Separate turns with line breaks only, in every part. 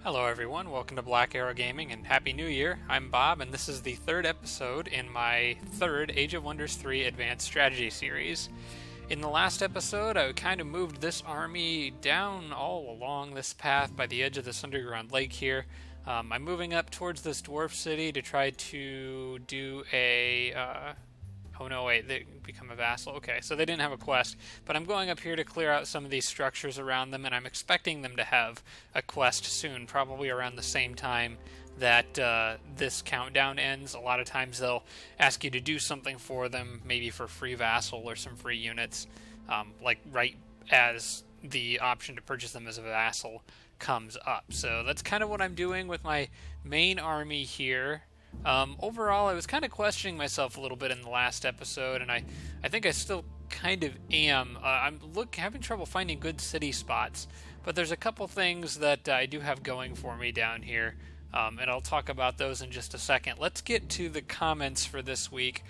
Hello, everyone. Welcome to Black Arrow Gaming and Happy New Year. I'm Bob, and this is the third episode in my third Age of Wonders 3 Advanced Strategy series. In the last episode, I kind of moved this army down all along this path by the edge of this underground lake here. I'm moving up towards this dwarf city to try to do a... Oh no, wait, they become a vassal. Okay, so they didn't have a quest, but I'm going up here to clear out some of these structures around them, and I'm expecting them to have a quest soon, probably around the same time that this countdown ends. A lot of times they'll ask you to do something for them, maybe for free vassal or some free units, like right as the option to purchase them as a vassal comes up. So that's kind of what I'm doing with my main army here. Overall, I was kind of questioning myself a little bit in the last episode, and I think I still kind of am. I'm having trouble finding good city spots, but there's a couple things that I do have going for me down here, and I'll talk about those in just a second. Let's get to the comments for this week.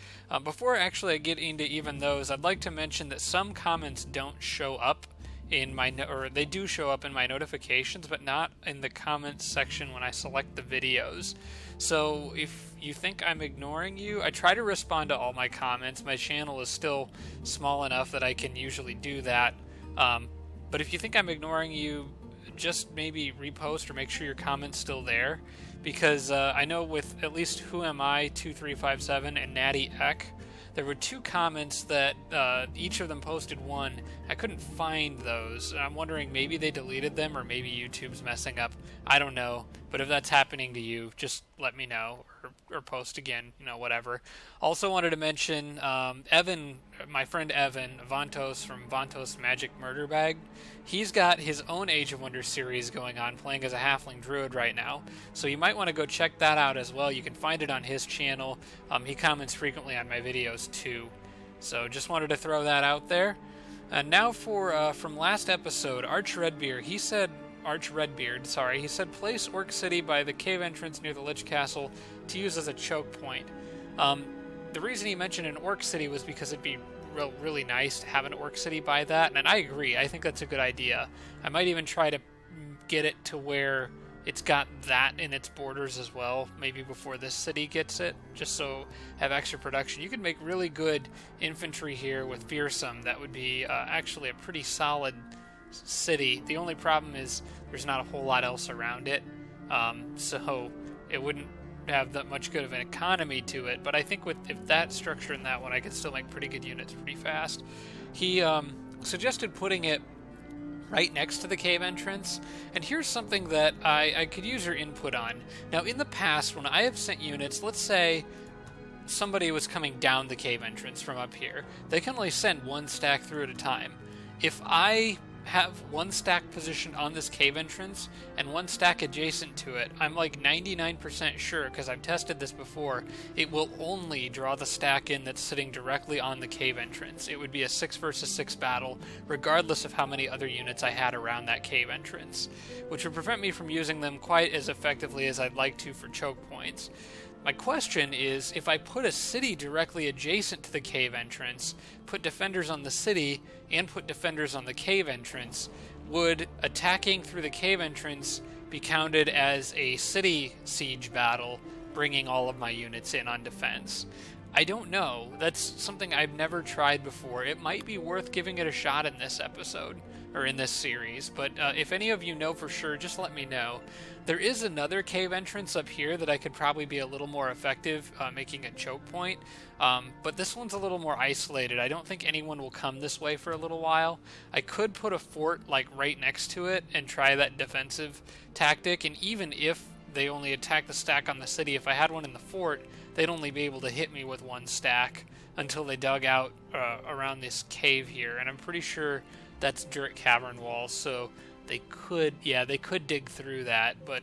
Before actually I get into even those, I'd like to mention that some comments don't show up in my or they do show up in my notifications, but not in the comments section when I select the videos. So if you think I'm ignoring you, I try to respond to all my comments. My channel is still small enough that I can usually do that. But if you think I'm ignoring you, just maybe repost or make sure your comment's still there, because I know with at least Who Am I 2357 and Natty Eck, there were two comments that each of them posted one. I couldn't find those. I'm wondering maybe they deleted them or maybe YouTube's messing up. I don't know. But if that's happening to you, just let me know or post again, whatever. Also wanted to mention Evan, my friend Evan, Vantos from Vantos Magic Murder Bag. He's got his own Age of Wonders series going on, playing as a halfling druid right now. So you might want to go check that out as well. You can find it on his channel. He comments frequently on my videos too. So just wanted to throw that out there. And now for from last episode, Arch Redbeard, he said place Orc City by the cave entrance near the Lich Castle to use as a choke point. The reason he mentioned an Orc City was because it'd be really nice to have an Orc City by that, and I agree. I think that's a good idea. I might even try to get it to where it's got that in its borders as well, maybe before this city gets it, just so have extra production. You could make really good infantry here with Fearsome. That would be actually a pretty solid city. The only problem is there's not a whole lot else around it, so it wouldn't have that much good of an economy to it. But I think if that structure in that one, I could still make pretty good units pretty fast. He suggested putting it right next to the cave entrance, and here's something that I could use your input on. Now, in the past, when I have sent units, let's say somebody was coming down the cave entrance from up here, they can only send one stack through at a time. If I have one stack positioned on this cave entrance and one stack adjacent to it, I'm like 99% sure, because I've tested this before, it will only draw the stack in that's sitting directly on the cave entrance. It would be a 6 versus 6 battle, regardless of how many other units I had around that cave entrance, which would prevent me from using them quite as effectively as I'd like to for choke points. My question is, if I put a city directly adjacent to the cave entrance, put defenders on the city, and put defenders on the cave entrance, would attacking through the cave entrance be counted as a city siege battle, bringing all of my units in on defense? I don't know. That's something I've never tried before. It might be worth giving it a shot in this episode, or in this series, but if any of you know for sure, just let me know. There is another cave entrance up here that I could probably be a little more effective making a choke point, but this one's a little more isolated. I don't think anyone will come this way for a little while. I could put a fort like right next to it and try that defensive tactic, and even if they only attack the stack on the city, if I had one in the fort, they'd only be able to hit me with one stack until they dug out around this cave here, and I'm pretty sure that's dirt cavern walls, so they could dig through that, but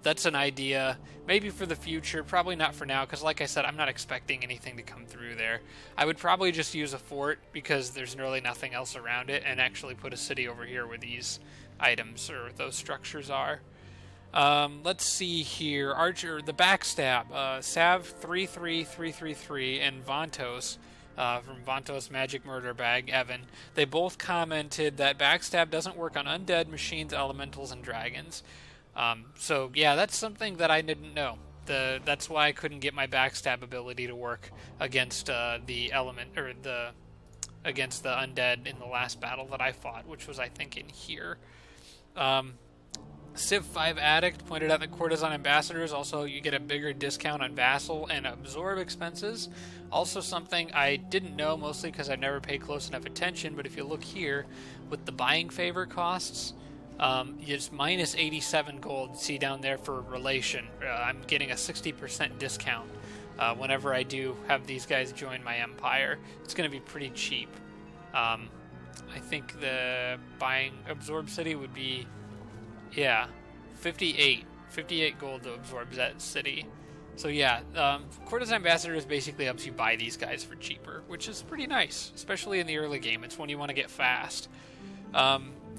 that's an idea. Maybe for the future, probably not for now, because like I said, I'm not expecting anything to come through there. I would probably just use a fort, because there's really nothing else around it, and actually put a city over here where these items or those structures are. Let's see here. Archer, the Backstab, Sav 33333 and Vantos from Vantos Magic Murder Bag, Evan. They both commented that Backstab doesn't work on undead, machines, elementals, and dragons. So yeah, that's something that I didn't know. That's why I couldn't get my backstab ability to work against the element or the against the undead in the last battle that I fought, which was I think in here. Civ 5 Addict pointed out that courtesan ambassadors also you get a bigger discount on vassal and absorb expenses. Also something I didn't know, mostly because I've never paid close enough attention, but if you look here with the buying favor costs, it's minus 87 gold. See down there for relation. I'm getting a 60% discount whenever I do have these guys join my empire. It's going to be pretty cheap. I think the buying absorb city would be, yeah, 58 gold to absorb that city. So yeah, courtesan ambassadors basically helps you buy these guys for cheaper, which is pretty nice, especially in the early game. It's when you want to get fast.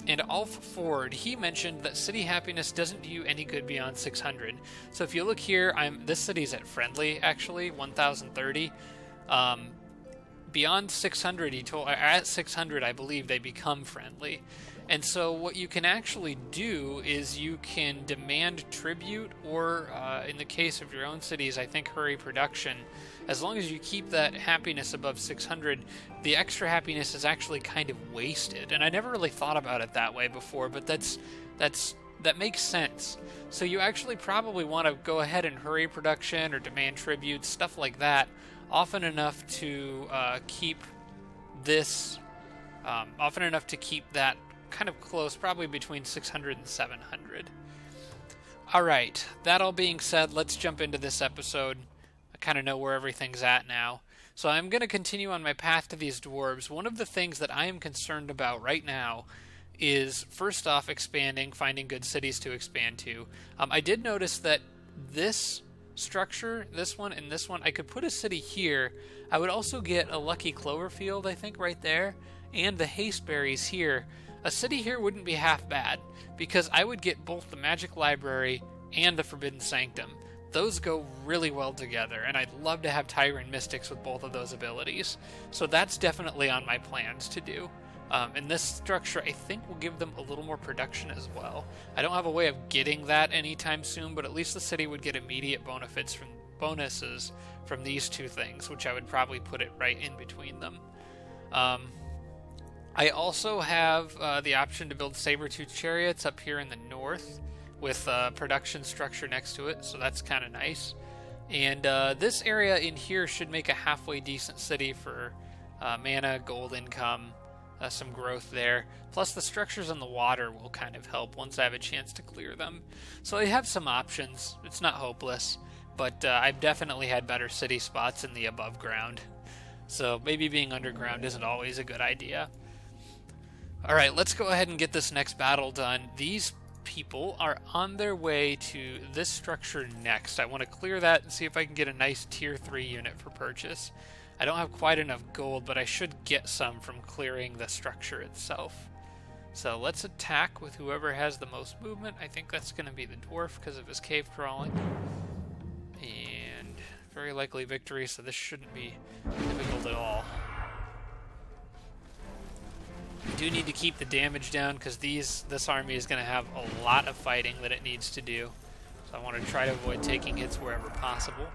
And Alf Ford, he mentioned that city happiness doesn't do you any good beyond 600. So if you look here, this city's at friendly, actually, 1030. Beyond 600, at 600, I believe, they become friendly. And so what you can actually do is you can demand tribute, or in the case of your own cities, I think hurry production. As long as you keep that happiness above 600, the extra happiness is actually kind of wasted. And I never really thought about it that way before, but that makes sense. So you actually probably want to go ahead and hurry production or demand tribute, stuff like that, often enough to keep that kind of close, probably between 600 and 700. Alright, that all being said, let's jump into this episode. I kind of know where everything's at now. So I'm going to continue on my path to these dwarves. One of the things that I am concerned about right now is, first off, expanding, finding good cities to expand to. I did notice that this structure, this one and this one, I could put a city here. I would also get a lucky clover field, I think, right there, and the haste berries here. A city here wouldn't be half bad, because I would get both the magic library and the forbidden sanctum. Those go really well together, and I'd love to have Tyrant Mystics with both of those abilities. So that's definitely on my plans to do. And this structure, I think, will give them a little more production as well. I don't have a way of getting that anytime soon, but at least the city would get immediate bonuses from these two things, which I would probably put it right in between them. I also have the option to build saber-tooth chariots up here in the north with a production structure next to it, so that's kind of nice. And this area in here should make a halfway decent city for mana, gold income, some growth there. Plus the structures on the water will kind of help once I have a chance to clear them. So I have some options. It's not hopeless, but I've definitely had better city spots in the above ground. So maybe being underground isn't always a good idea. Alright, let's go ahead and get this next battle done. These people are on their way to this structure next. I want to clear that and see if I can get a nice tier 3 unit for purchase. I don't have quite enough gold, but I should get some from clearing the structure itself. So let's attack with whoever has the most movement. I think that's going to be the dwarf because of his cave crawling. And very likely victory, so this shouldn't be difficult at all. I do need to keep the damage down because this army is going to have a lot of fighting that it needs to do. So I want to try to avoid taking hits wherever possible.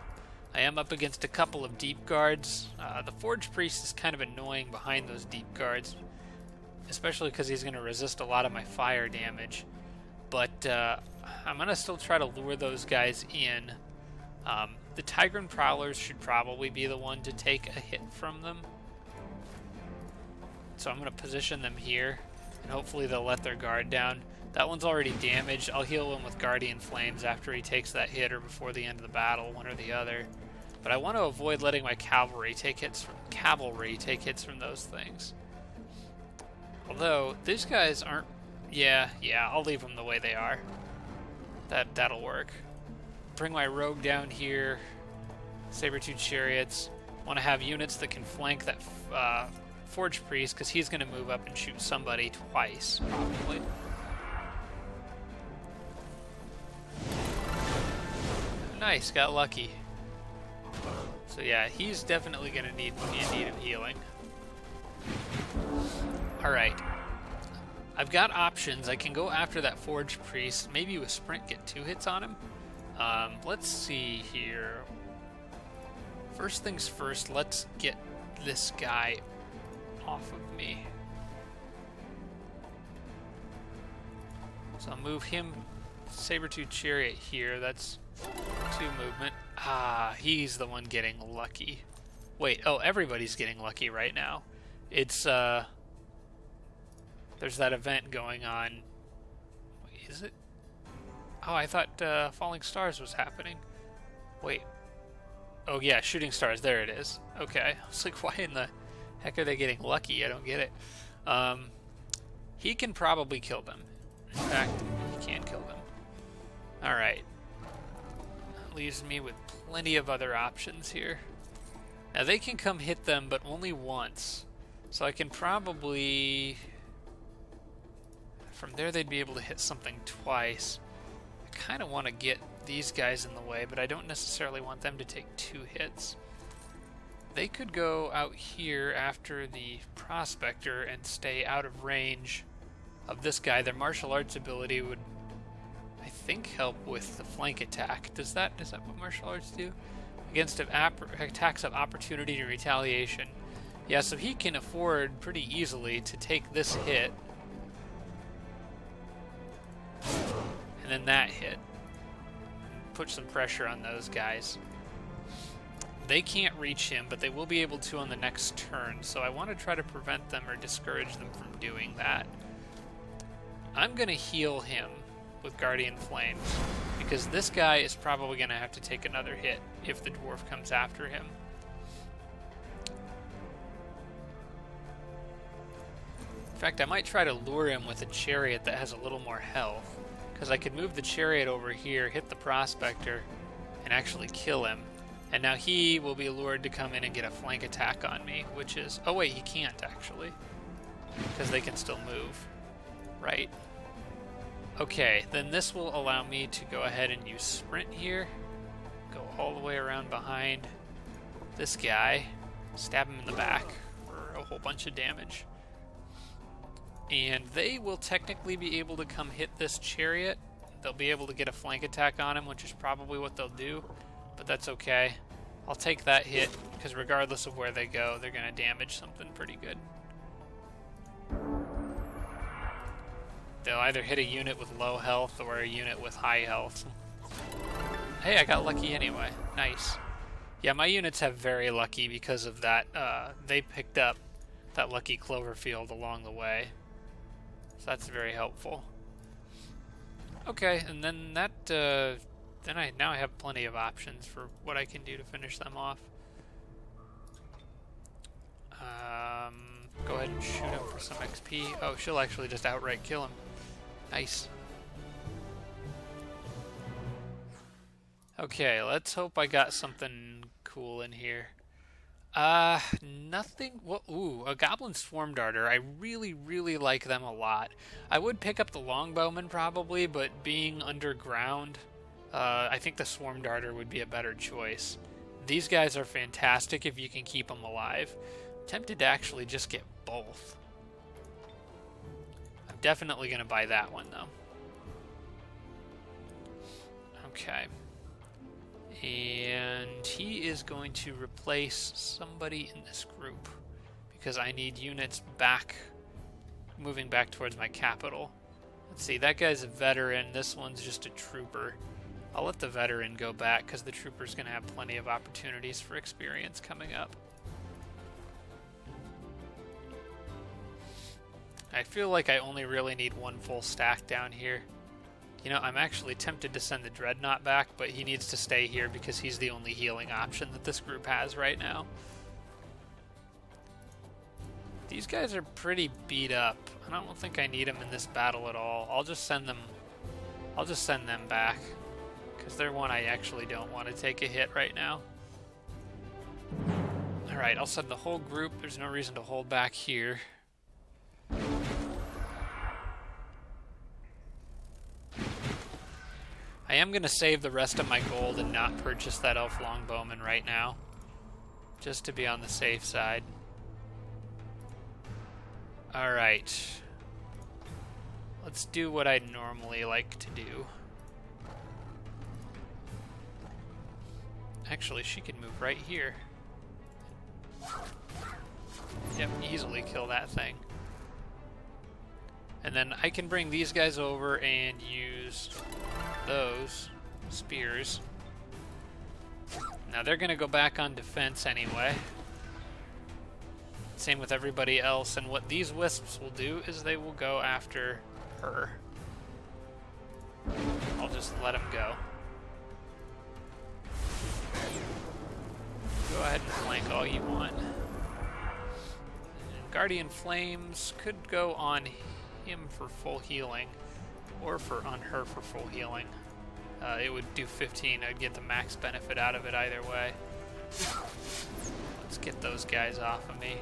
I am up against a couple of deep guards. The Forge Priest is kind of annoying behind those deep guards, especially because he's going to resist a lot of my fire damage. But I'm going to still try to lure those guys in. The Tigran Prowlers should probably be the one to take a hit from them. So I'm going to position them here, and hopefully they'll let their guard down. That one's already damaged. I'll heal him with Guardian Flames after he takes that hit or before the end of the battle, one or the other. But I want to avoid letting my cavalry take hits from those things. Although, these guys aren't... Yeah, I'll leave them the way they are. That'll work. Bring my rogue down here. Saber-tooth chariots. Want to have units that can flank that Forge Priest, because he's going to move up and shoot somebody twice, probably. Nice, got lucky. So yeah, he's definitely going to be in need of healing. Alright. I've got options. I can go after that Forge Priest. Maybe with Sprint get 2 hits on him. Let's see here. First things first, let's get this guy off of me. So I'll move him, Saber-Tooth Chariot here. That's 2 movement. Ah, he's the one getting lucky. Wait, oh, everybody's getting lucky right now. It's, there's that event going on. Wait, is it? Oh, I thought Falling Stars was happening. Wait. Oh, yeah, Shooting Stars. There it is. Okay. I was like, why in the heck are they getting lucky? I don't get it. He can probably kill them. In fact, he can kill them. Alright. That leaves me with plenty of other options here. Now, they can come hit them, but only once. So I can probably... From there, they'd be able to hit something twice. I kind of want to get these guys in the way, but I don't necessarily want them to take 2 hits. They could go out here after the Prospector and stay out of range of this guy. Their martial arts ability would, I think, help with the flank attack. Is that what martial arts do? Against attacks of opportunity and retaliation. Yeah, so he can afford pretty easily to take this hit. And then that hit. Put some pressure on those guys. They can't reach him, but they will be able to on the next turn, so I want to try to prevent them or discourage them from doing that. I'm going to heal him with Guardian Flames, because this guy is probably going to have to take another hit if the dwarf comes after him. In fact, I might try to lure him with a chariot that has a little more health, because I could move the chariot over here, hit the Prospector, and actually kill him. And now he will be lured to come in and get a flank attack on me, which is... Oh wait, he can't actually, because they can still move. Right. Okay, then this will allow me to go ahead and use Sprint here. Go all the way around behind this guy. Stab him in the back for a whole bunch of damage. And they will technically be able to come hit this chariot. They'll be able to get a flank attack on him, which is probably what they'll do. But that's okay. I'll take that hit, because regardless of where they go, they're going to damage something pretty good. They'll either hit a unit with low health or a unit with high health. Hey, I got lucky anyway. Nice. Yeah, my units have very lucky because of that. They picked up that lucky Cloverfield along the way. So that's very helpful. Okay, and then that... now I have plenty of options for what I can do to finish them off. Go ahead and shoot him for some XP. Oh, she'll actually just outright kill him. Nice. Okay, let's hope I got something cool in here. Nothing. Well, ooh, a Goblin Swarm Darter. I really, really like them a lot. I would pick up the Longbowman probably, but being underground, I think the Swarm Darter would be a better choice. These guys are fantastic if you can keep them alive. I'm tempted to actually just get both. I'm definitely going to buy that one, though. Okay. And he is going to replace somebody in this group, because I need units back, moving back towards my capital. Let's see, that guy's a veteran. This one's just a trooper. I'll let the veteran go back, because the trooper's going to have plenty of opportunities for experience coming up. I feel like I only really need one full stack down here. You know, I'm actually tempted to send the Dreadnought back, but he needs to stay here because he's the only healing option that this group has right now. These guys are pretty beat up. I don't think I need them in this battle at all. I'll just send them back, because they're one I actually don't want to take a hit right now. Alright, I'll send the whole group. There's no reason to hold back here. I am going to save the rest of my gold and not purchase that Elf Longbowman right now, just to be on the safe side. Alright. Let's do what I'd normally like to do. Actually, she could move right here. Yep, easily kill that thing. And then I can bring these guys over and use those spears. Now they're going to go back on defense anyway. Same with everybody else. And what these wisps will do is they will go after her. I'll just let them go. Go ahead and flank all you want. And Guardian Flames could go on him for full healing, or on her for full healing. It would do 15. I'd get the max benefit out of it either way. Let's get those guys off of me.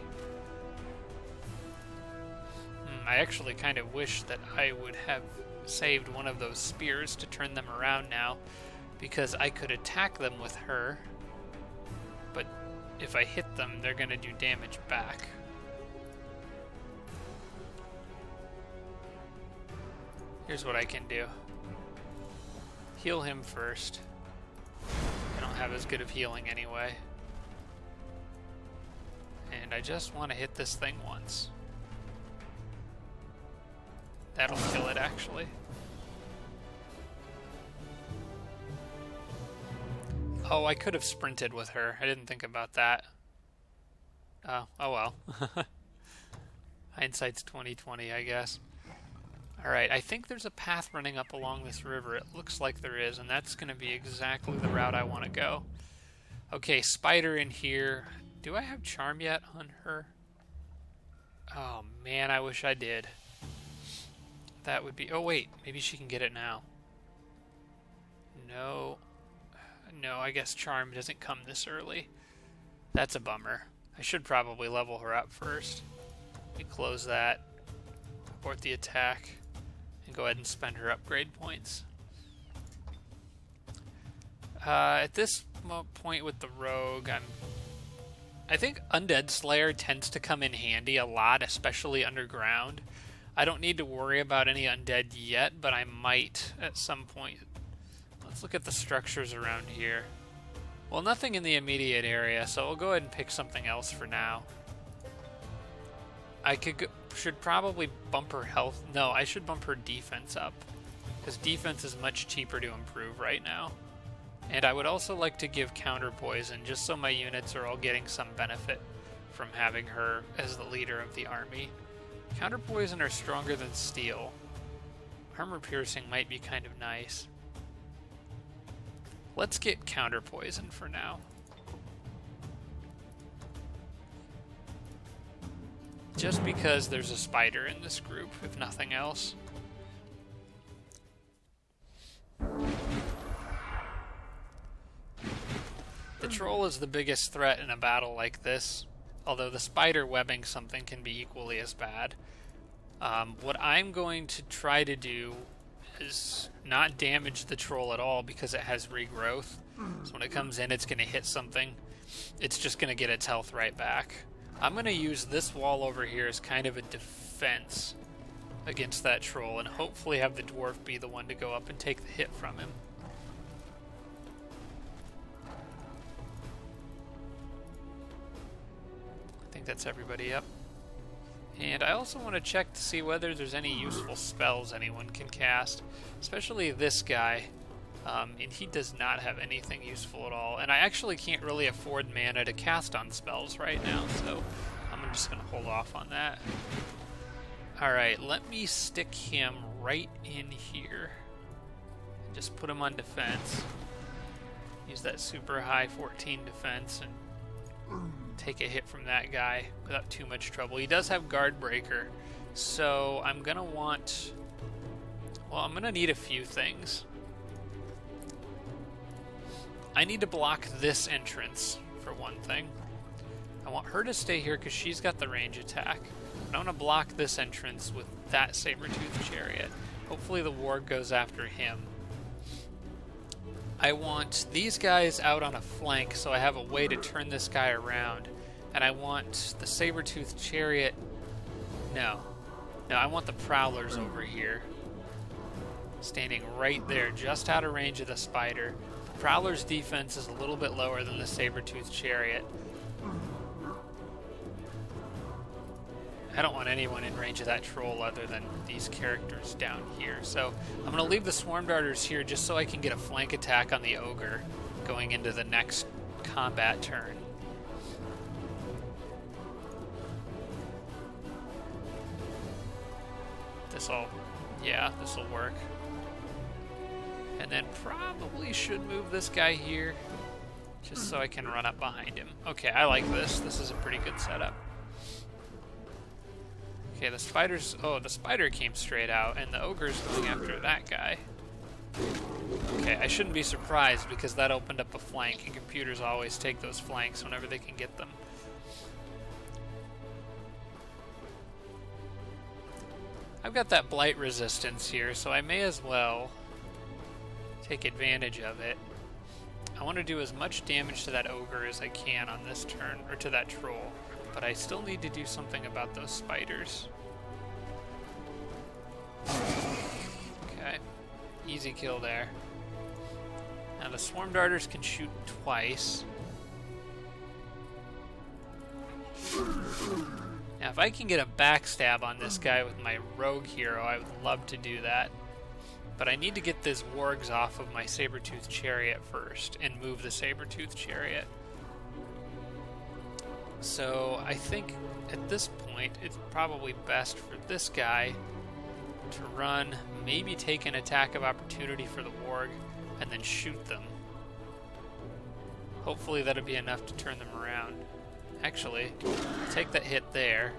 I actually kind of wish that I would have saved one of those spears to turn them around now, because I could attack them with her, but if I hit them, they're going to do damage back. Here's what I can do. Heal him first. I don't have as good of healing anyway. And I just want to hit this thing once. That'll kill it, actually. Oh, I could have sprinted with her. I didn't think about that. Oh well. Hindsight's 20/20, I guess. Alright, I think there's a path running up along this river. It looks like there is, and that's going to be exactly the route I want to go. Okay, spider in here. Do I have charm yet on her? Oh man, I wish I did. That would be... Oh wait, maybe she can get it now. No, I guess charm doesn't come this early. That's a bummer. I should probably level her up first. Let me close that. Abort the attack. And go ahead and spend her upgrade points. At this point with the rogue, I think Undead Slayer tends to come in handy a lot, especially underground. I don't need to worry about any undead yet, but I might at some point. Let's look at the structures around here. Well, nothing in the immediate area, so we'll go ahead and pick something else for now. I should probably bump her health. No, I should bump her defense up, because defense is much cheaper to improve right now. And I would also like to give counter poison, just so my units are all getting some benefit from having her as the leader of the army. Counter poison are stronger than steel. Armor piercing might be kind of nice. Let's get counter poison for now. Just because there's a spider in this group, if nothing else. The troll is the biggest threat in a battle like this, although the spider webbing something can be equally as bad. What I'm going to try to do is not damage the troll at all, because it has regrowth. So when it comes in, it's going to hit something. It's just going to get its health right back. I'm going to use this wall over here as kind of a defense against that troll, and hopefully have the dwarf be the one to go up and take the hit from him. I think that's everybody up. And I also want to check to see whether there's any useful spells anyone can cast, especially this guy. And he does not have anything useful at all. And I actually can't really afford mana to cast on spells right now, so I'm just going to hold off on that. Alright, let me stick him right in here. Just put him on defense. Use that super high 14 defense and take a hit from that guy without too much trouble. He does have Guard Breaker, so I'm going to want... Well, I'm going to need a few things. I need to block this entrance, for one thing. I want her to stay here because she's got the range attack. I want to block this entrance with that Saber-Tooth Chariot. Hopefully the Warg goes after him. I want these guys out on a flank so I have a way to turn this guy around. And I want the Saber-Tooth Chariot... No, I want the Prowlers over here. standing right there, just out of range of the spider. Prowler's defense is a little bit lower than the Saber-Tooth Chariot. I don't want anyone in range of that troll other than these characters down here. So I'm going to leave the Swarm Darters here just so I can get a flank attack on the Ogre going into the next combat turn. This'll work. And then probably should move this guy here just so I can run up behind him. Okay, I like this. This is a pretty good setup. Okay, the spider came straight out, and the ogre's going after that guy. Okay, I shouldn't be surprised because that opened up a flank, and computers always take those flanks whenever they can get them. I've got that blight resistance here, so I may as well take advantage of it. I want to do as much damage to that ogre as I can on this turn, or to that troll, but I still need to do something about those spiders. Okay, easy kill there. Now the Swarm Darters can shoot twice. Now if I can get a backstab on this guy with my rogue hero, I would love to do that. But I need to get these wargs off of my Saber-Tooth Chariot first and move the Saber-Tooth Chariot. So I think at this point it's probably best for this guy to run, maybe take an attack of opportunity for the warg, and then shoot them. Hopefully that'll be enough to turn them around. Actually, take that hit there,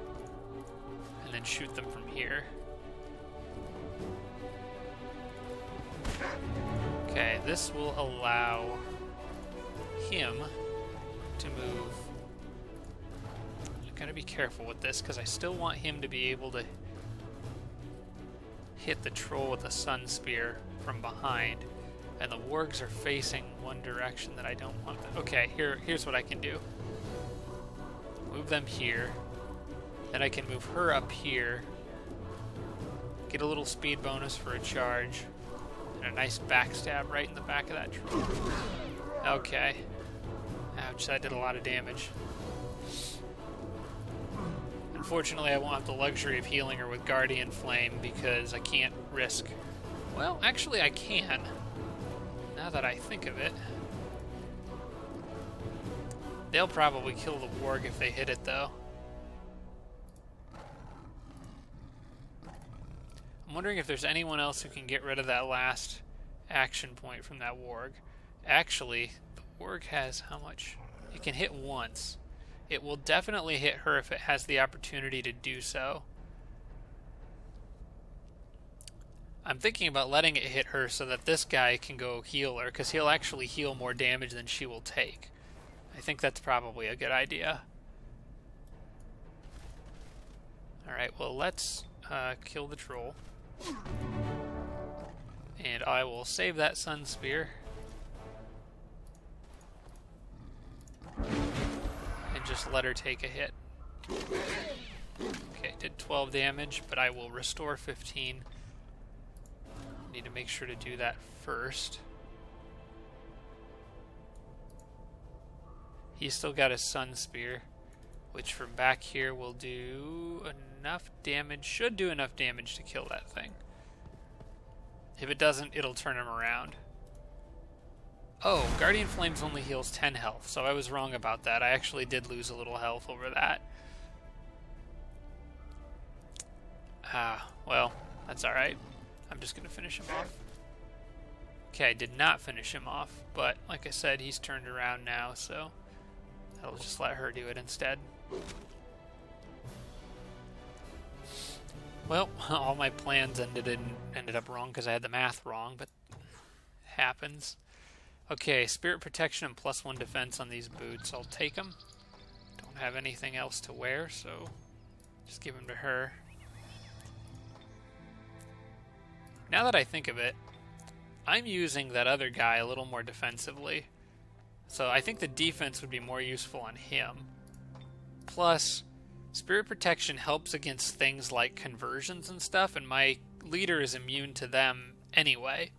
and then shoot them from here. Okay, this will allow him to move. Gotta be careful with this, because I still want him to be able to hit the troll with a Sun Spear from behind. And the wargs are facing one direction that I don't want them. Okay, here's what I can do. Move them here. Then I can move her up here. Get a little speed bonus for a charge. And a nice backstab right in the back of that troll. Okay. Ouch, that did a lot of damage. Unfortunately, I won't have the luxury of healing her with Guardian Flame because I can't risk... Well, actually I can. Now that I think of it. They'll probably kill the warg if they hit it, though. I'm wondering if there's anyone else who can get rid of that last action point from that warg. Actually, the warg has how much? It can hit once. It will definitely hit her if it has the opportunity to do so. I'm thinking about letting it hit her so that this guy can go heal her, because he'll actually heal more damage than she will take. I think that's probably a good idea. Alright, well let's kill the troll. And I will save that Sun Spear. And just let her take a hit. Okay, did 12 damage, but I will restore 15. Need to make sure to do that first. He's still got his Sun Spear, which from back here will do enough damage, should do enough damage to kill that thing. If it doesn't, it'll turn him around. Oh, Guardian Flames only heals 10 health, so I was wrong about that. I actually did lose a little health over that. Well, that's alright. I'm just going to finish him off. Okay, I did not finish him off, but like I said, he's turned around now, so I'll just let her do it instead. Well, all my plans ended up wrong because I had the math wrong, but it happens. Okay, Spirit Protection and +1 defense on these boots. I'll take them. Don't have anything else to wear, so just give them to her. Now that I think of it, I'm using that other guy a little more defensively. So I think the defense would be more useful on him. Plus, Spirit Protection helps against things like conversions and stuff, and my leader is immune to them anyway.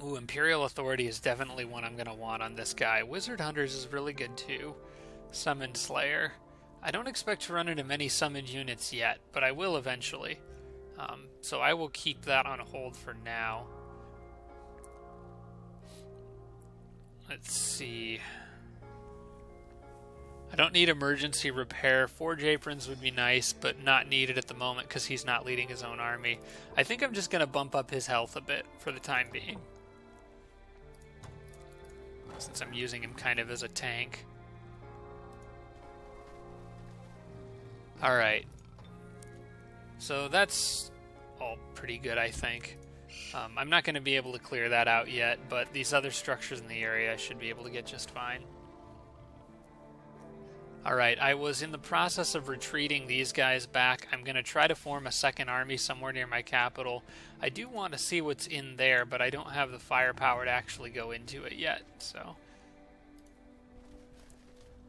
Ooh, Imperial Authority is definitely one I'm going to want on this guy. Wizard Hunters is really good too. Summon Slayer. I don't expect to run into many summoned units yet, but I will eventually. So I will keep that on hold for now. Let's see. I don't need emergency repair. 4 Japrons would be nice, but not needed at the moment because he's not leading his own army. I think I'm just going to bump up his health a bit for the time being, since I'm using him kind of as a tank. Alright. So that's all pretty good, I think. I'm not going to be able to clear that out yet, but these other structures in the area should be able to get just fine. Alright, I was in the process of retreating these guys back. I'm going to try to form a second army somewhere near my capital. I do want to see what's in there, but I don't have the firepower to actually go into it yet, so...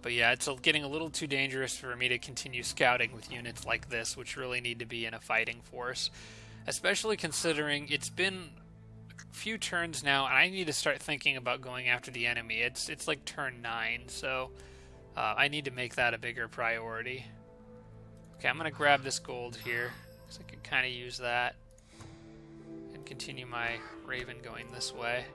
But yeah, it's getting a little too dangerous for me to continue scouting with units like this, which really need to be in a fighting force. Especially considering it's been a few turns now, and I need to start thinking about going after the enemy. It's like turn 9, so I need to make that a bigger priority. Okay, I'm going to grab this gold here, because I can kind of use that. And continue my Raven going this way.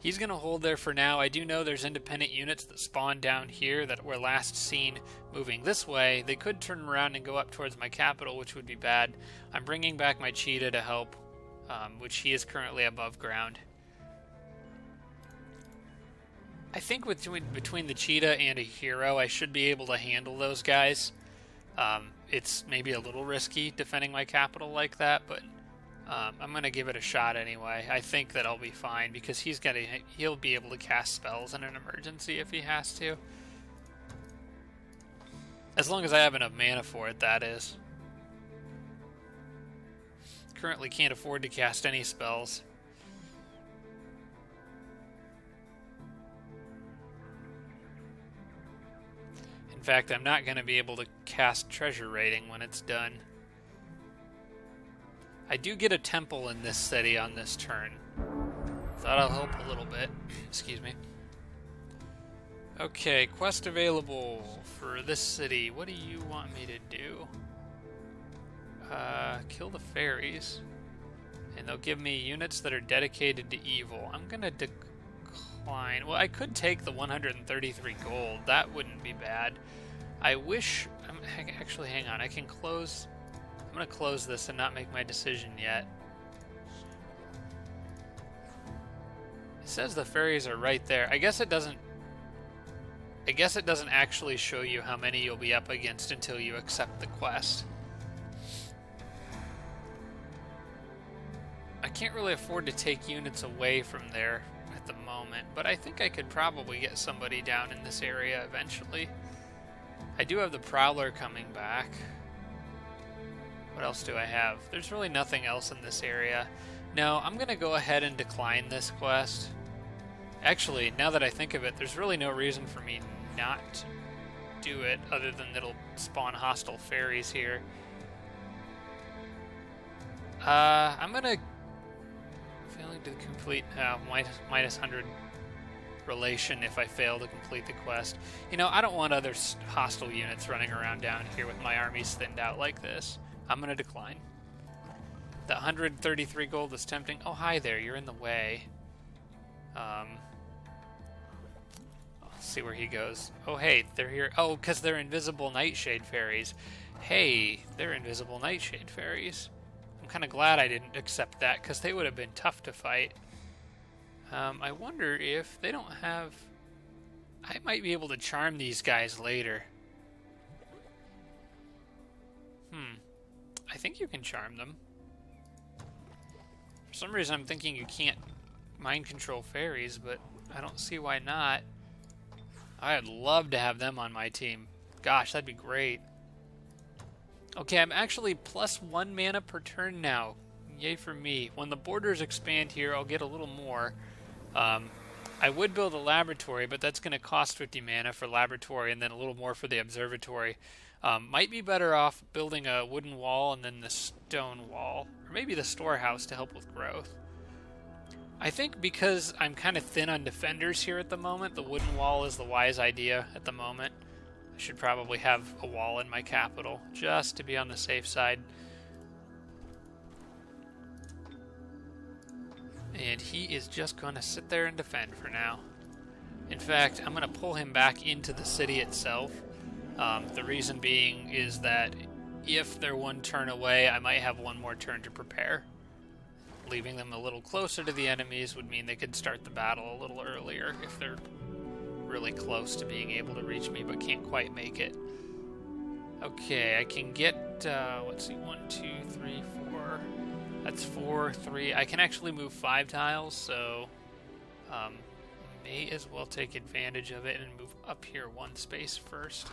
He's going to hold there for now. I do know there's independent units that spawn down here that were last seen moving this way. They could turn around and go up towards my capital, which would be bad. I'm bringing back my cheetah to help, which he is currently above ground. I think between the cheetah and a hero, I should be able to handle those guys. It's maybe a little risky defending my capital like that, but... I'm going to give it a shot anyway. I think that I'll be fine because he'll be able to cast spells in an emergency if he has to. As long as I have enough mana for it, that is. Currently can't afford to cast any spells. In fact, I'm not going to be able to cast Treasure Raiding when it's done. I do get a temple in this city on this turn. That'll help a little bit. Excuse me. Okay, quest available for this city. What do you want me to do? Kill the fairies. And they'll give me units that are dedicated to evil. I'm gonna decline. Well, I could take the 133 gold. That wouldn't be bad. I wish... Actually, hang on. I can close... I'm going to close this and not make my decision yet. It says the fairies are right there. I guess it doesn't actually show you how many you'll be up against until you accept the quest. I can't really afford to take units away from there at the moment, but I think I could probably get somebody down in this area eventually. I do have the Prowler coming back. What else do I have? There's really nothing else in this area. No, I'm going to go ahead and decline this quest. Actually, now that I think of it, there's really no reason for me not to do it other than it'll spawn hostile fairies here. I'm going to... Failing to complete... minus 100 relation if I fail to complete the quest. You know, I don't want other hostile units running around down here with my armies thinned out like this. I'm going to decline. The 133 gold is tempting. Oh, hi there. You're in the way. I'll see where he goes. Oh, hey, they're here. Oh, because they're invisible Nightshade fairies. Hey, they're invisible Nightshade fairies. I'm kind of glad I didn't accept that because they would have been tough to fight. I wonder if they don't have... I might be able to charm these guys later. I think you can charm them. For some reason I'm thinking you can't mind control fairies, but I don't see why not. I'd love to have them on my team. Gosh, that'd be great. Okay, I'm actually plus 1 mana per turn now. Yay for me. When the borders expand here, I'll get a little more. I would build a laboratory, but that's going to cost 50 mana for laboratory and then a little more for the observatory. Might be better off building a wooden wall and then the stone wall, or maybe the storehouse to help with growth. I think because I'm kind of thin on defenders here at the moment, the wooden wall is the wise idea at the moment. I should probably have a wall in my capital, just to be on the safe side. And he is just going to sit there and defend for now. In fact, I'm going to pull him back into the city itself. The reason being is that if they're one turn away, I might have one more turn to prepare. Leaving them a little closer to the enemies would mean they could start the battle a little earlier if they're really close to being able to reach me but can't quite make it. Okay, I can get, let's see, 1, 2, 3, 4. That's 4, 3. I can actually move 5 tiles, so may as well take advantage of it and move up here 1 space first.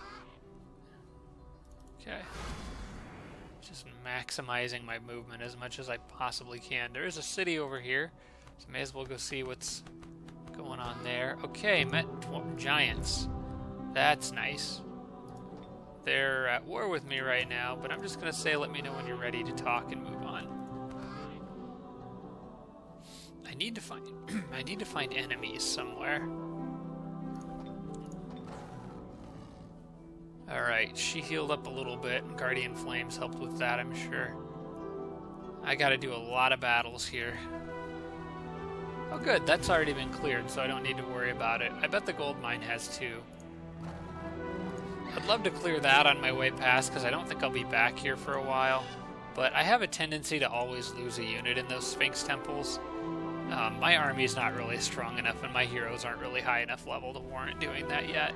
Okay. Just maximizing my movement as much as I possibly can. There is a city over here, so may as well go see what's going on there. Okay, met giants. That's nice. They're at war with me right now, but I'm just going to say let me know when you're ready to talk and move on. I need to find enemies somewhere. Alright, she healed up a little bit, and Guardian Flames helped with that, I'm sure. I gotta do a lot of battles here. Oh good, that's already been cleared, so I don't need to worry about it. I bet the gold mine has too. I'd love to clear that on my way past, because I don't think I'll be back here for a while. But I have a tendency to always lose a unit in those Sphinx temples. My army's not really strong enough, and my heroes aren't really high enough level to warrant doing that yet.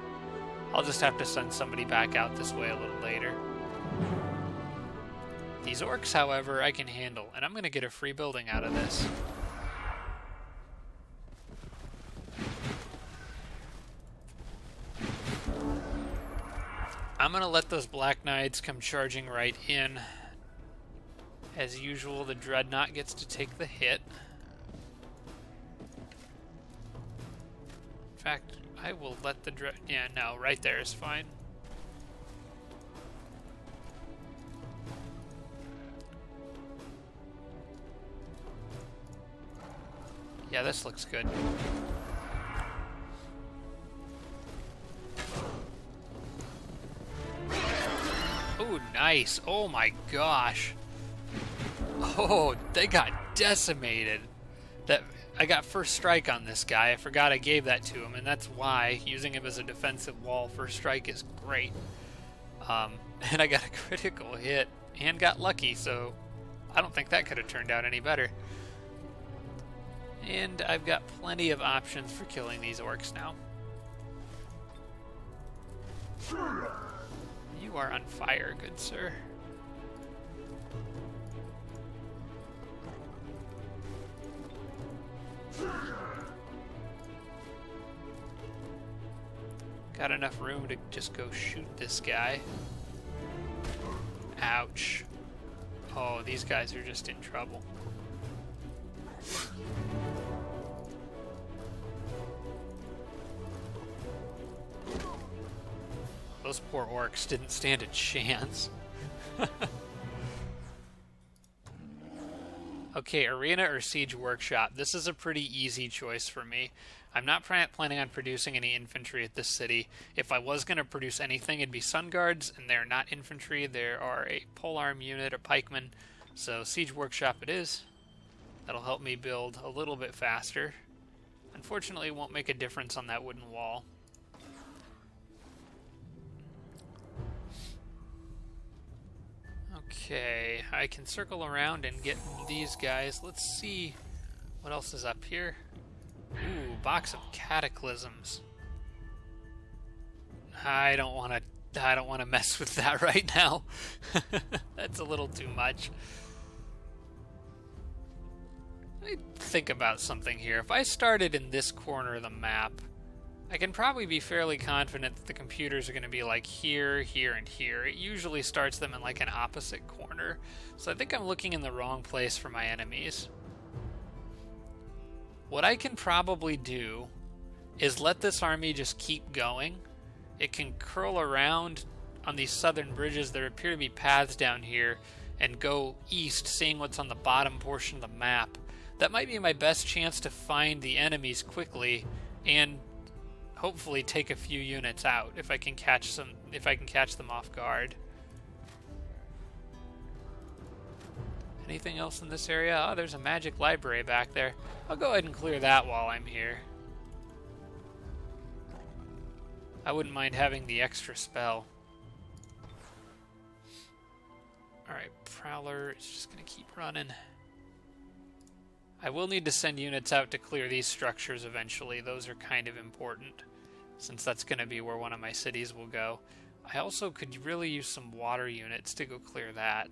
I'll just have to send somebody back out this way a little later. These orcs, however, I can handle, and I'm going to get a free building out of this. I'm going to let those Black Knights come charging right in. As usual, the Dreadnought gets to take the hit. In fact, I will let the yeah, no, right there is fine. Yeah, this looks good. Oh, nice. Oh my gosh. Oh, they got decimated. That I got first strike on this guy. I forgot I gave that to him, and that's why using him as a defensive wall first strike is great. And I got a critical hit and got lucky, so I don't think that could have turned out any better. And I've got plenty of options for killing these orcs now. You are on fire, good sir. Got enough room to just go shoot this guy. Ouch. Oh, these guys are just in trouble. Those poor orcs didn't stand a chance. Okay, Arena or Siege Workshop. This is a pretty easy choice for me. I'm not planning on producing any infantry at this city. If I was going to produce anything, it'd be Sun Guards, and they're not infantry. They are a polearm unit or pikemen. So Siege Workshop it is. That'll help me build a little bit faster. Unfortunately, it won't make a difference on that wooden wall. Okay, I can circle around and get these guys. Let's see what else is up here. Ooh, box of cataclysms. I don't want to mess with that right now. That's a little too much. Let me think about something here. If I started in this corner of the map, I can probably be fairly confident that the computers are going to be like here, here, and here. It usually starts them in like an opposite corner. So I think I'm looking in the wrong place for my enemies. What I can probably do is let this army just keep going. It can curl around on these southern bridges. There appear to be paths down here, and go east, seeing what's on the bottom portion of the map. That might be my best chance to find the enemies quickly and hopefully take a few units out if I can catch them off guard. Anything else in this area? Oh, there's a magic library back there. I'll go ahead and clear that while I'm here. I wouldn't mind having the extra spell. Alright, Prowler is just going to keep running. I will need to send units out to clear these structures eventually. Those are kind of important, since that's going to be where one of my cities will go. I also could really use some water units to go clear that.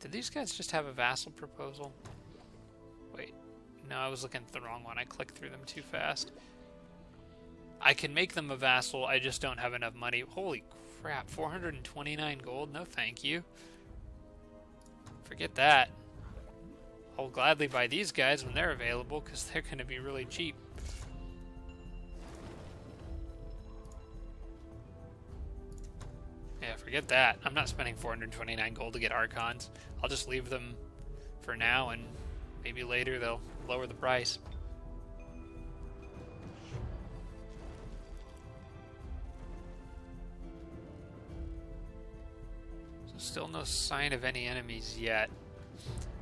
Did these guys just have a vassal proposal? Wait, no, I was looking at the wrong one. I clicked through them too fast. I can make them a vassal, I just don't have enough money. Holy crap, 429 gold? No thank you. Forget that. I'll gladly buy these guys when they're available, because they're going to be really cheap. Yeah, forget that. I'm not spending 429 gold to get Archons. I'll just leave them for now, and maybe later they'll lower the price. So still no sign of any enemies yet.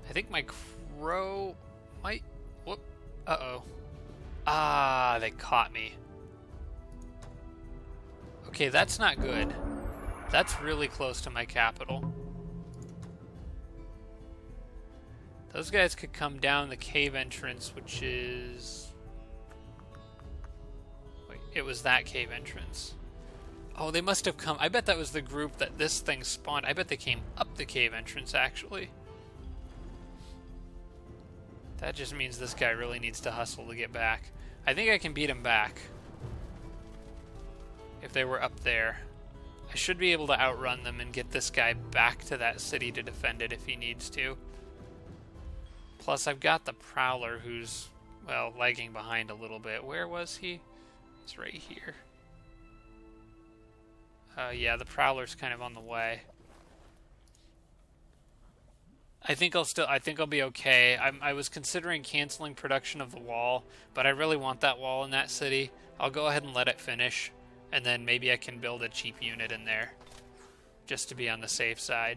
I think my crow might... Whoop. Uh-oh. Ah, they caught me. Okay, that's not good. That's really close to my capital. Those guys could come down the cave entrance, which is... Wait, it was that cave entrance. Oh, they must have come... I bet that was the group that this thing spawned. I bet they came up the cave entrance, actually. That just means this guy really needs to hustle to get back. I think I can beat him back. If they were up there. I should be able to outrun them and get this guy back to that city to defend it if he needs to. Plus, I've got the Prowler who's, well, lagging behind a little bit. Where was he? He's right here. Yeah, the Prowler's kind of on the way. I think I'll be okay. I was considering canceling production of the wall, but I really want that wall in that city. I'll go ahead and let it finish. And then maybe I can build a cheap unit in there, just to be on the safe side.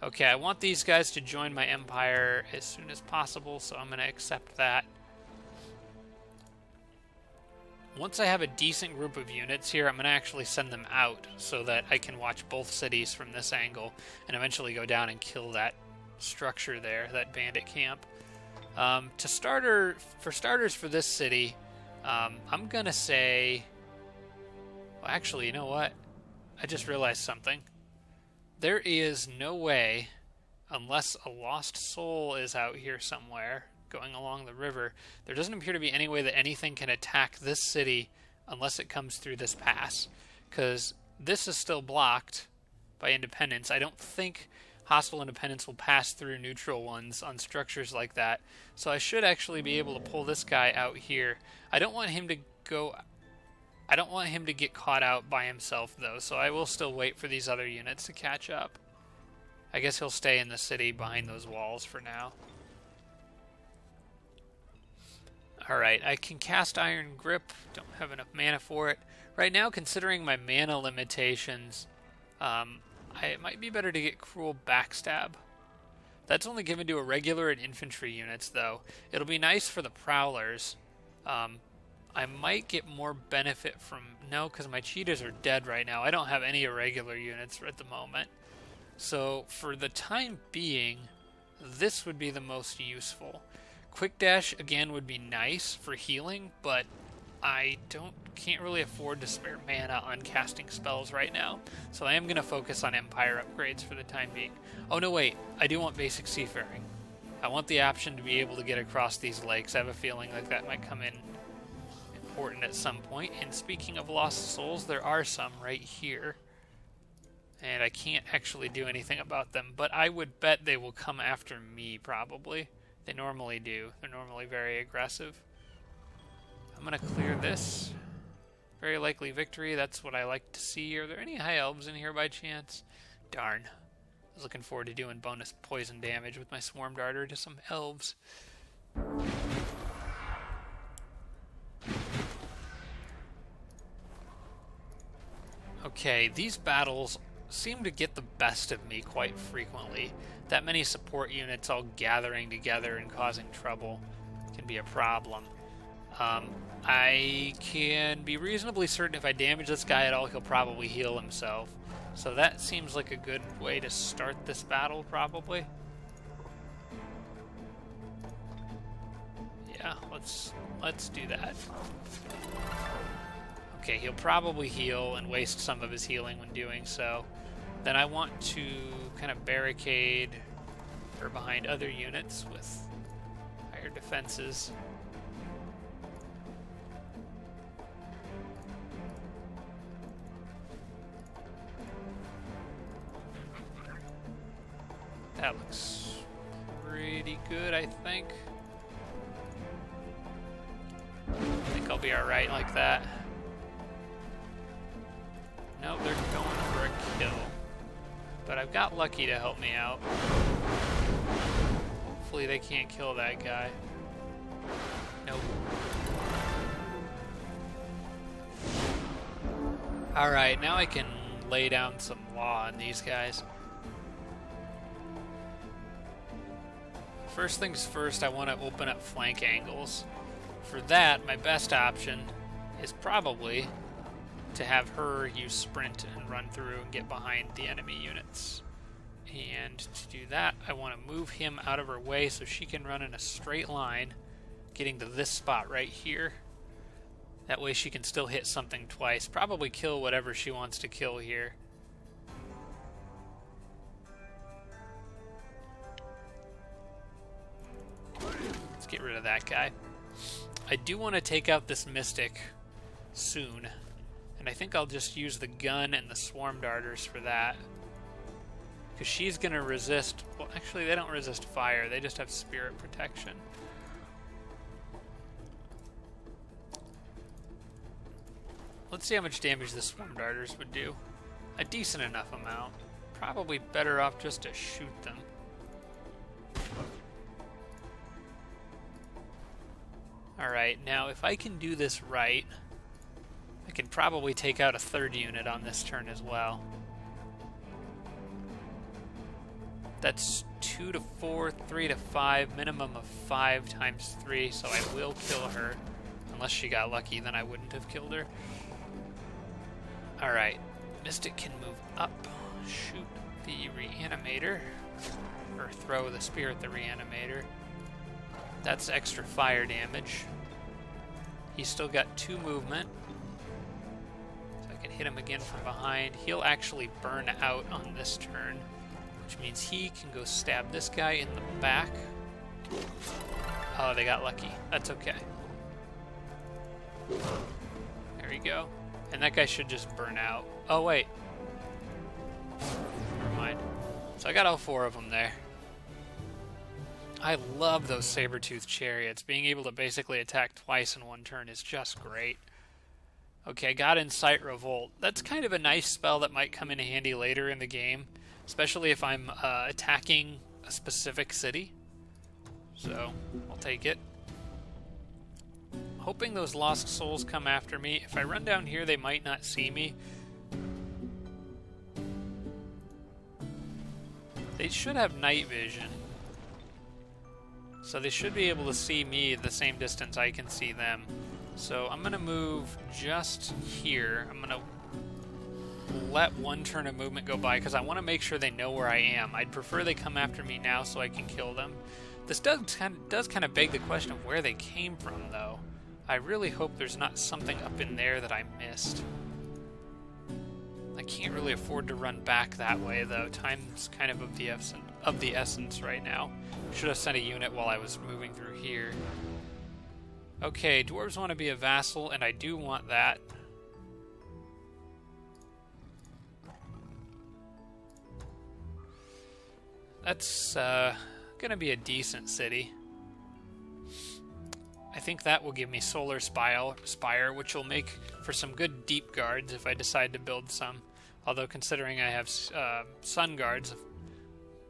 Okay, I want these guys to join my empire as soon as possible, so I'm going to accept that. Once I have a decent group of units here, I'm going to actually send them out so that I can watch both cities from this angle and eventually go down and kill that structure there, that bandit camp. For starters for this city, I'm going to say... Well, actually, you know what? I just realized something. There is no way, unless a lost soul is out here somewhere, going along the river, there doesn't appear to be any way that anything can attack this city unless it comes through this pass. Because this is still blocked by independents. I don't think hostile independents will pass through neutral ones on structures like that. So I should actually be able to pull this guy out here. I don't want him to get caught out by himself, though, so I will still wait for these other units to catch up. I guess he'll stay in the city behind those walls for now. Alright, I can cast Iron Grip. Don't have enough mana for it. Right now, considering my mana limitations, it might be better to get Cruel Backstab. That's only given to irregular and infantry units, though. It'll be nice for the Prowlers. I might get more benefit from... No, because my cheetahs are dead right now. I don't have any irregular units at the moment. So, for the time being, this would be the most useful. Quick Dash, again, would be nice for healing, but I can't really afford to spare mana on casting spells right now. So I am going to focus on Empire upgrades for the time being. Oh, no, wait. I do want basic seafaring. I want the option to be able to get across these lakes. I have a feeling like that might come in important at some point. And speaking of lost souls, there are some right here. And I can't actually do anything about them, but I would bet they will come after me, probably. They normally do. They're normally very aggressive. I'm going to clear this. Very likely victory. That's what I like to see. Are there any high elves in here by chance? Darn. I was looking forward to doing bonus poison damage with my Swarm Darter to some elves. Okay, these battles seem to get the best of me quite frequently. That many support units all gathering together and causing trouble can be a problem. I can be reasonably certain if I damage this guy at all, he'll probably heal himself. So that seems like a good way to start this battle, probably. Yeah, let's do that. Okay, he'll probably heal and waste some of his healing when doing so. Then I want to kind of barricade her behind other units with higher defenses. That looks pretty good, I think. I think I'll be alright like that. No, they're going for a kill. But I've got Lucky to help me out. Hopefully they can't kill that guy. Nope. Alright, now I can lay down some law on these guys. First things first, I want to open up flank angles. For that, my best option is probably to have her use sprint and run through and get behind the enemy units. And to do that, I want to move him out of her way so she can run in a straight line, getting to this spot right here. That way she can still hit something twice, probably kill whatever she wants to kill here. Let's get rid of that guy. I do want to take out this Mystic soon, and I think I'll just use the gun and the Swarm Darters for that. Because she's going to resist... Well, actually, they don't resist fire. They just have spirit protection. Let's see how much damage the Swarm Darters would do. A decent enough amount. Probably better off just to shoot them. Alright, now if I can do this right, I can probably take out a third unit on this turn as well. That's 2 to 4, 3 to 5, minimum of 5 times 3, so I will kill her. Unless she got lucky, then I wouldn't have killed her. Alright, Mystic can move up, shoot the Reanimator, or throw the spear at the Reanimator. That's extra fire damage. He's still got 2 movement. So I can hit him again from behind. He'll actually burn out on this turn, which means he can go stab this guy in the back. Oh, they got lucky. That's okay. There we go. And that guy should just burn out. Oh, wait. Never mind. So I got all 4 of them there. I love those Saber-Tooth Chariots. Being able to basically attack twice in one turn is just great. Okay, I got Incite Revolt. That's kind of a nice spell that might come in handy later in the game, especially if I'm attacking a specific city. So, I'll take it. Hoping those Lost Souls come after me. If I run down here, they might not see me. They should have night vision. So they should be able to see me at the same distance I can see them. So I'm going to move just here. I'm going to let one turn of movement go by because I want to make sure they know where I am. I'd prefer they come after me now so I can kill them. This does kind of beg the question of where they came from, though. I really hope there's not something up in there that I missed. I can't really afford to run back that way, though. Time's kind of the essence right now. Should have sent a unit while I was moving through here. Okay, dwarves want to be a vassal, and I do want that. that's gonna be a decent city. I think that will give me Solar Spire, which will make for some good deep guards if I decide to build some. Although considering I have Sun Guards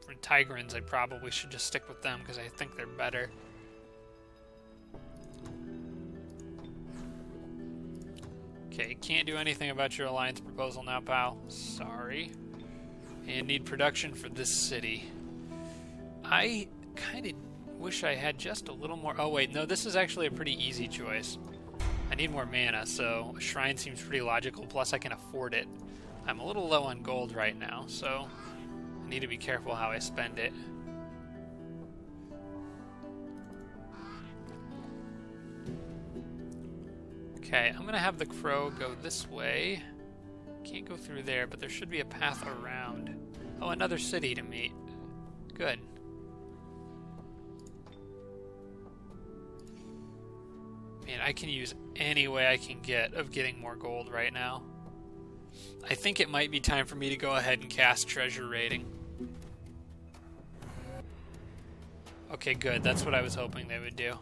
for Tigrans, I probably should just stick with them because I think they're better. Okay, can't do anything about your alliance proposal now, pal. Sorry. And need production for this city. I kind of wish I had just a little more... Oh, wait, no, this is actually a pretty easy choice. I need more mana, so a shrine seems pretty logical, plus I can afford it. I'm a little low on gold right now, so I need to be careful how I spend it. Okay, I'm going to have the crow go this way. Can't go through there, but there should be a path around. Oh, another city to meet. Good. Man, I can use any way I can get of getting more gold right now. I think it might be time for me to go ahead and cast Treasure Raiding. Okay, good. That's what I was hoping they would do.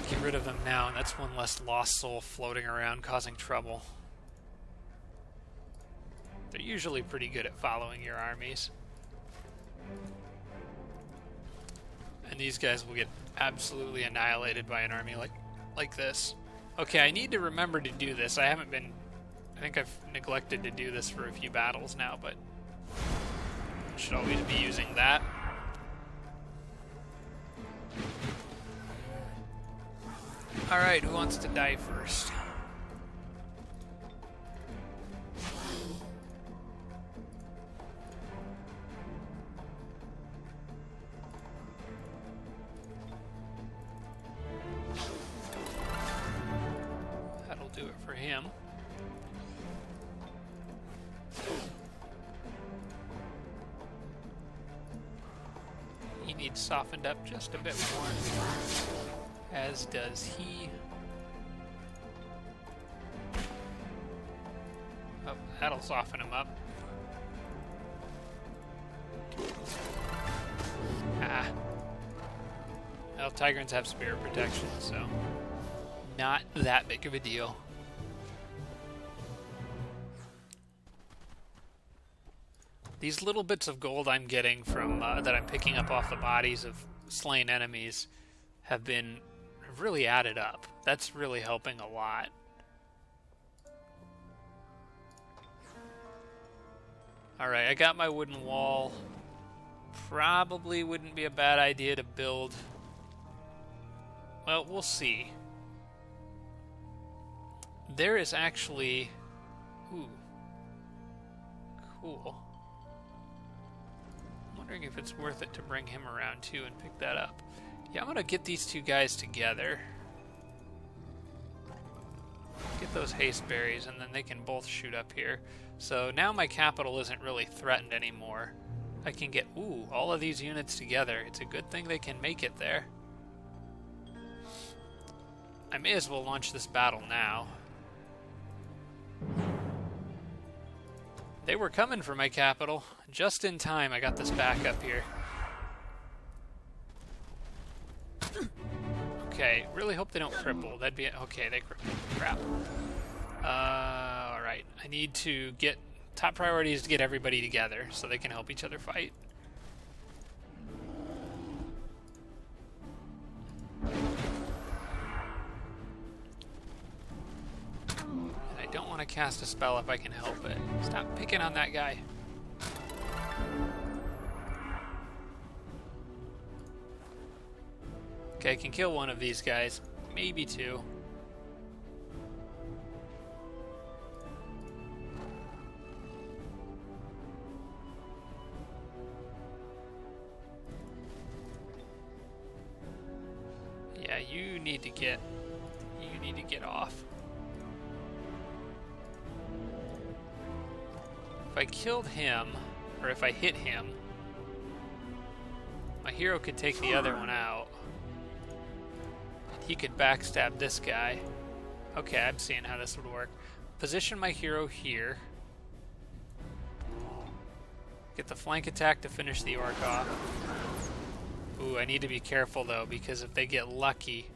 Get rid of them now, and that's one less lost soul floating around causing trouble. They're usually pretty good at following your armies. And these guys will get absolutely annihilated by an army like this. Okay, I need to remember to do this. I think I've neglected to do this for a few battles now, but I should always be using that. Alright, who wants to die first? That'll do it for him. He needs softened up just a bit more. As does he. Oh, that'll soften him up. Ah. Well, Tigrans have spirit protection, so not that big of a deal. These little bits of gold I'm getting from that I'm picking up off the bodies of slain enemies have really added up. That's really helping a lot. Alright, I got my wooden wall. Probably wouldn't be a bad idea to build... Well, we'll see. There is actually... Ooh. Cool. I'm wondering if it's worth it to bring him around too and pick that up. Yeah, I'm going to get these two guys together. Get those haste berries, and then they can both shoot up here. So now my capital isn't really threatened anymore. I can get, all of these units together. It's a good thing they can make it there. I may as well launch this battle now. They were coming for my capital. Just in time, I got this back up here. Okay, really hope they don't cripple. That'd be... Okay, they crippled. Crap. Alright. I need to get... Top priority is to get everybody together so they can help each other fight. And I don't want to cast a spell if I can help it. Stop picking on that guy. Okay, I can kill one of these guys. Maybe two. Yeah, you need to get off. If I killed him, or if I hit him, my hero could take the other one out. He could backstab this guy. Okay, I'm seeing how this would work. Position my hero here. Get the flank attack to finish the orc off. Ooh, I need to be careful though, because if they get lucky,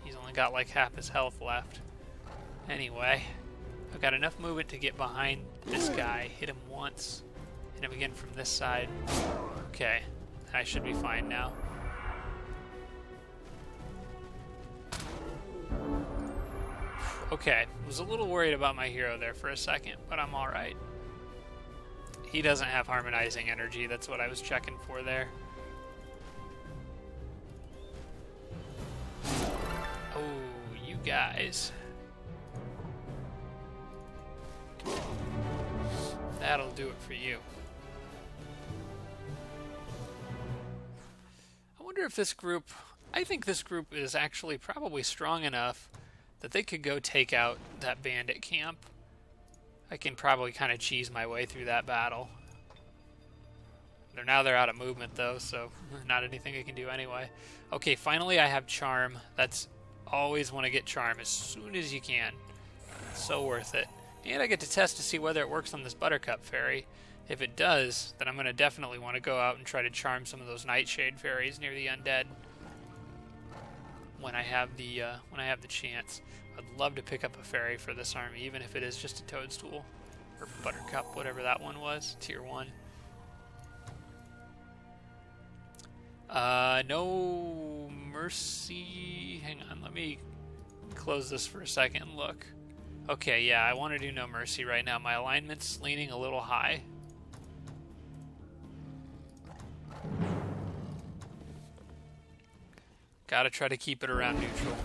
he's only got like half his health left. Anyway, I've got enough movement to get behind this guy, hit him once, hit him again from this side. Okay, I should be fine now. Okay, was a little worried about my hero there for a second, but I'm alright. He doesn't have harmonizing energy, that's what I was checking for there. Oh, you guys. That'll do it for you. I wonder if this group... I think this group is actually probably strong enough that they could go take out that bandit camp. I can probably kind of cheese my way through that battle. Now they're out of movement though, so not anything I can do anyway. Okay, finally I have Charm. That's always want to get Charm as soon as you can. It's so worth it. And I get to test to see whether it works on this Buttercup fairy. If it does, then I'm going to definitely want to go out and try to charm some of those Nightshade fairies near the undead when I have the chance. I'd love to pick up a fairy for this army, even if it is just a Toadstool or Buttercup, whatever that one was, tier 1. No mercy. Hang on, let me close this for a second and look. Okay, yeah, I want to do no mercy right now. My alignment's leaning a little high. Gotta try to keep it around neutral.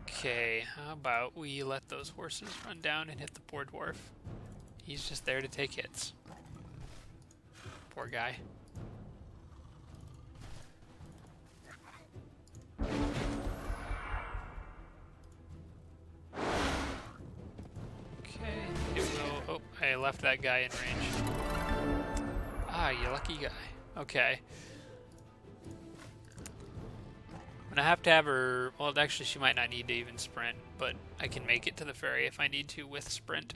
Okay, how about we let those horses run down and hit the poor dwarf. He's just there to take hits. Poor guy. Okay, it will... Oh, I left that guy in range. Ah, you lucky guy. Okay. I'm gonna have to have her... Well, actually, she might not need to even sprint, but I can make it to the ferry if I need to with sprint.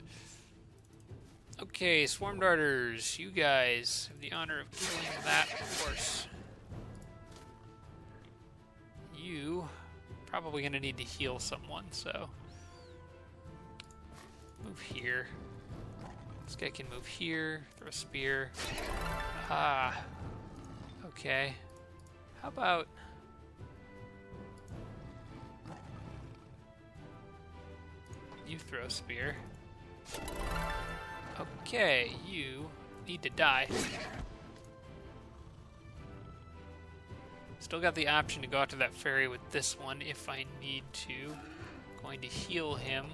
Okay, Swarm Darters, you guys have the honor of killing that horse. You probably gonna need to heal someone, so move here. This guy can move here, throw a spear. Ah, okay. How about you throw a spear? Okay, you need to die. Still got the option to go out to that ferry with this one if I need to. Going to heal him.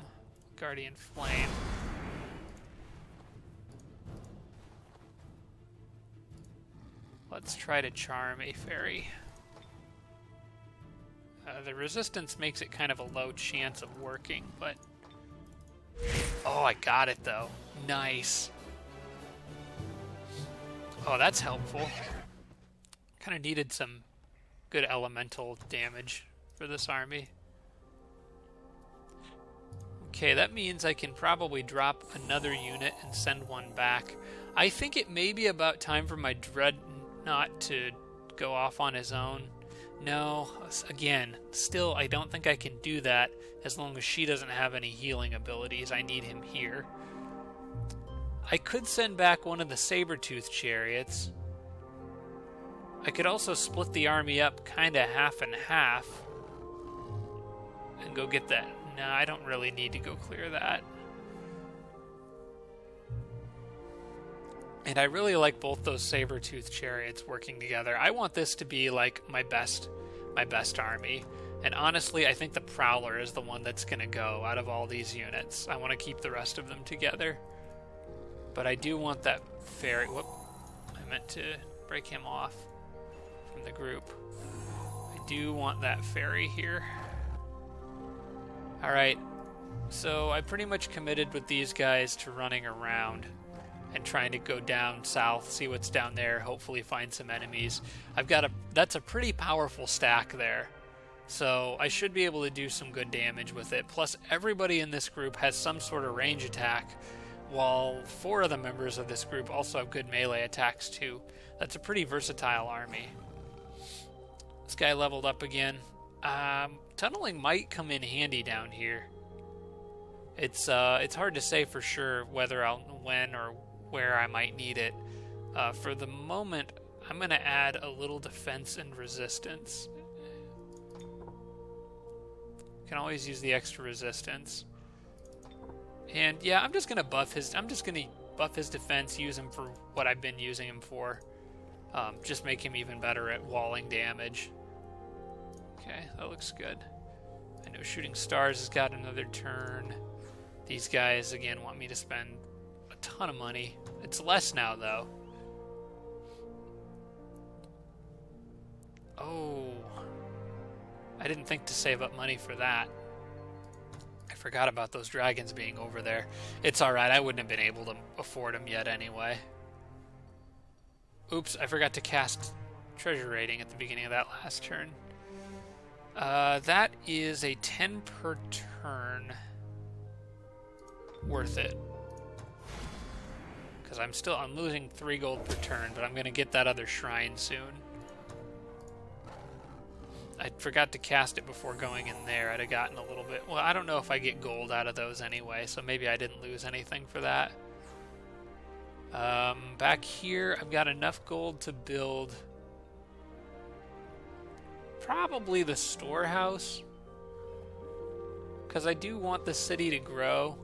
Guardian Flame. Let's try to charm a ferry. The resistance makes it kind of a low chance of working, but... Oh, I got it though. Nice. Oh, that's helpful. Kind of needed some good elemental damage for this army. Okay, that means I can probably drop another unit and send one back. I think it may be about time for my Dreadnought to go off on his own. No, again, still I don't think I can do that as long as she doesn't have any healing abilities. I need him here. I could send back one of the Sabertooth chariots. I could also split the army up kind of half and half and go get that. No, I don't really need to go clear that. And I really like both those Sabertooth chariots working together. I want this to be like my best army. And honestly, I think the Prowler is the one that's going to go out of all these units. I want to keep the rest of them together. But I do want that ferry... Whoop. I meant to break him off from the group. I do want that ferry here. Alright. So I pretty much committed with these guys to running around and trying to go down south, see what's down there, hopefully find some enemies. That's a pretty powerful stack there. So I should be able to do some good damage with it. Plus, everybody in this group has some sort of range attack, while 4 of the members of this group also have good melee attacks too. That's a pretty versatile army. This guy leveled up again. Tunneling might come in handy down here. It's hard to say for sure when or where I might need it. For the moment, I'm going to add a little defense and resistance. Can always use the extra resistance. And yeah, I'm just going to buff his defense, use him for what I've been using him for. Just make him even better at walling damage. Okay, that looks good. I know Shooting Stars has got another turn. These guys, again, want me to spend a ton of money. It's less now, though. Oh. I didn't think to save up money for that. I forgot about those dragons being over there. It's alright, I wouldn't have been able to afford them yet anyway. Oops, I forgot to cast Treasure Rating at the beginning of that last turn. That is a 10 per turn. Worth it. Because I'm losing 3 gold per turn, but I'm going to get that other shrine soon. I forgot to cast it before going in there. I'd have gotten a little bit... Well, I don't know if I get gold out of those anyway, so maybe I didn't lose anything for that. Back here, I've got enough gold to build probably the storehouse, because I do want the city to grow.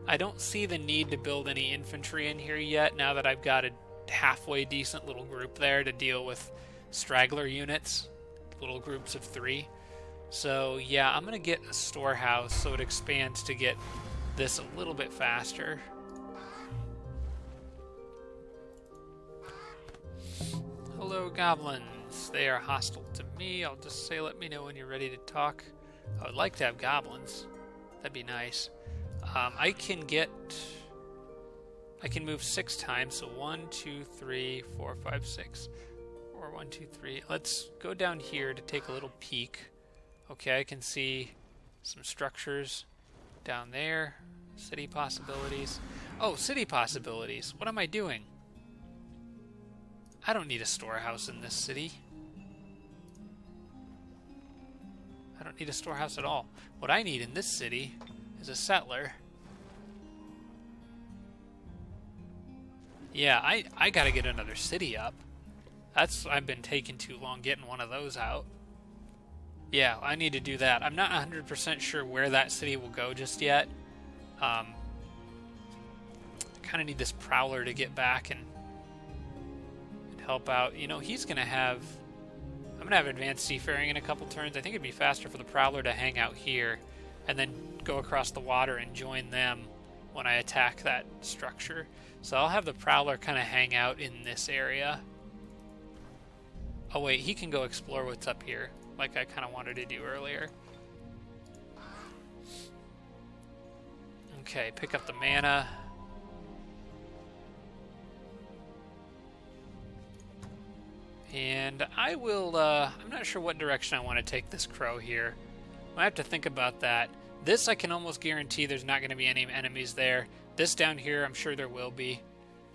I don't see the need to build any infantry in here yet, now that I've got a halfway decent little group there to deal with straggler units, little groups of 3. So yeah, I'm going to get a storehouse so it expands to get this a little bit faster. Hello, goblins. They are hostile to me. I'll just say let me know when you're ready to talk. I would like to have goblins. That'd be nice. I can move 6 times, so 1, 2, 3, 4, 5, 6. Or 1, 2, 3. Let's go down here to take a little peek. Okay, I can see some structures down there. City possibilities. Oh, city possibilities. What am I doing? I don't need a storehouse in this city. I don't need a storehouse at all. What I need in this city is a settler. Yeah, I gotta get another city up. I've been taking too long getting one of those out. Yeah, I need to do that. I'm not 100% sure where that city will go just yet. Kind of need this Prowler to get back and help out. You know, I'm gonna have Advanced Seafaring in a couple turns. I think it'd be faster for the Prowler to hang out here and then go across the water and join them when I attack that structure. So I'll have the Prowler kind of hang out in this area. Oh wait, he can go explore what's up here, like I kind of wanted to do earlier. Okay, pick up the mana. And I will, I'm not sure what direction I want to take this crow here. I have to think about that. This I can almost guarantee there's not going to be any enemies there. This down here, I'm sure there will be.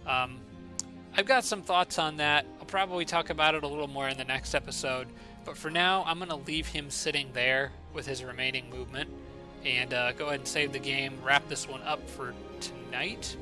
I've got some thoughts on that. I'll probably talk about it a little more in the next episode. But for now, I'm going to leave him sitting there with his remaining movement. And go ahead and save the game, wrap this one up for tonight.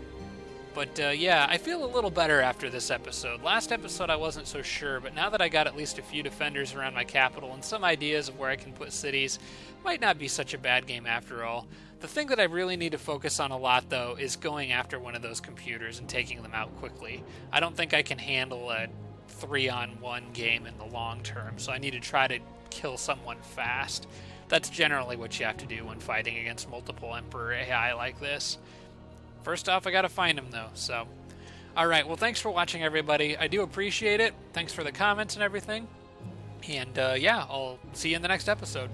But yeah, I feel a little better after this episode. Last episode I wasn't so sure, but now that I got at least a few defenders around my capital and some ideas of where I can put cities, might not be such a bad game after all. The thing that I really need to focus on a lot, though, is going after one of those computers and taking them out quickly. I don't think I can handle a 3-on-1 game in the long term, so I need to try to kill someone fast. That's generally what you have to do when fighting against multiple Emperor AI like this. First off, I gotta find him, though, so... Alright, well, thanks for watching, everybody. I do appreciate it. Thanks for the comments and everything. And, yeah, I'll see you in the next episode.